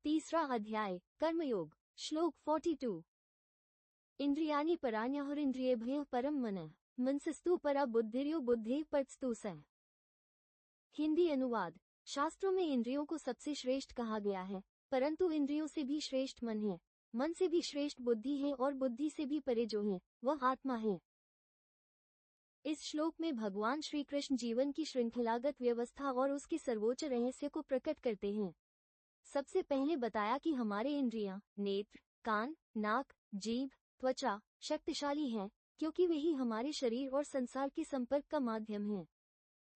तीसरा अध्याय कर्मयोग। श्लोक 42। इंद्रियाणि पराण्याहुरिन्द्रियेभ्यः परम मनः मनसस्तु परा बुद्धिर्यो बुद्धेः परस्तु सः। हिंदी अनुवाद। शास्त्रों में इंद्रियों को सबसे श्रेष्ठ कहा गया है, परंतु इंद्रियों से भी श्रेष्ठ मन है, मन से भी श्रेष्ठ बुद्धि है और बुद्धि से भी परे जो है वह आत्मा है। इस श्लोक में भगवान श्री कृष्ण जीवन की श्रृंखलागत व्यवस्था और उसके सर्वोच्च रहस्य को प्रकट करते हैं। सबसे पहले बताया कि हमारे इंद्रियां नेत्र, कान, नाक, जीभ, त्वचा शक्तिशाली हैं, क्योंकि वही हमारे शरीर और संसार के संपर्क का माध्यम है।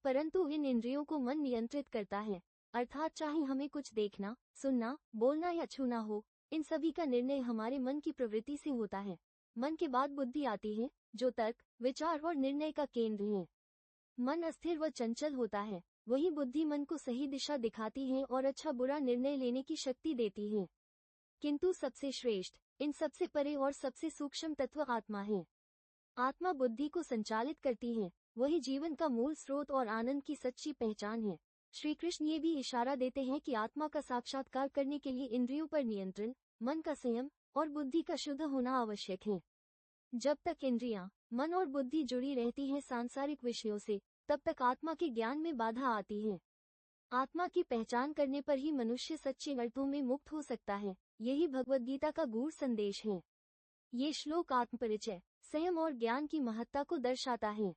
परंतु इन इंद्रियों को मन नियंत्रित करता है, अर्थात चाहे हमें कुछ देखना, सुनना, बोलना या छूना हो, इन सभी का निर्णय हमारे मन की प्रवृत्ति से होता है। मन के बाद बुद्धि आती है, जो तर्क, विचार और निर्णय का केंद्र है। मन अस्थिर व चंचल होता है, वही बुद्धि मन को सही दिशा दिखाती है और अच्छा बुरा निर्णय लेने की शक्ति देती है। किंतु सबसे श्रेष्ठ, इन सबसे परे और सबसे सूक्ष्म तत्व आत्मा है। आत्मा बुद्धि को संचालित करती है, वही जीवन का मूल स्रोत और आनंद की सच्ची पहचान है। श्री कृष्ण ये भी इशारा देते हैं कि आत्मा का साक्षात्कार करने के लिए इंद्रियों पर नियंत्रण, मन का संयम और बुद्धि का शुद्ध होना आवश्यक है। जब तक इंद्रियां, मन और बुद्धि जुड़ी रहती हैं सांसारिक विषयों से, तब तक आत्मा के ज्ञान में बाधा आती है। आत्मा की पहचान करने पर ही मनुष्य सच्चे अर्थों में मुक्त हो सकता है। यही भगवद गीता का गूढ़ संदेश है। ये श्लोक आत्मपरिचय, संयम और ज्ञान की महत्ता को दर्शाता है।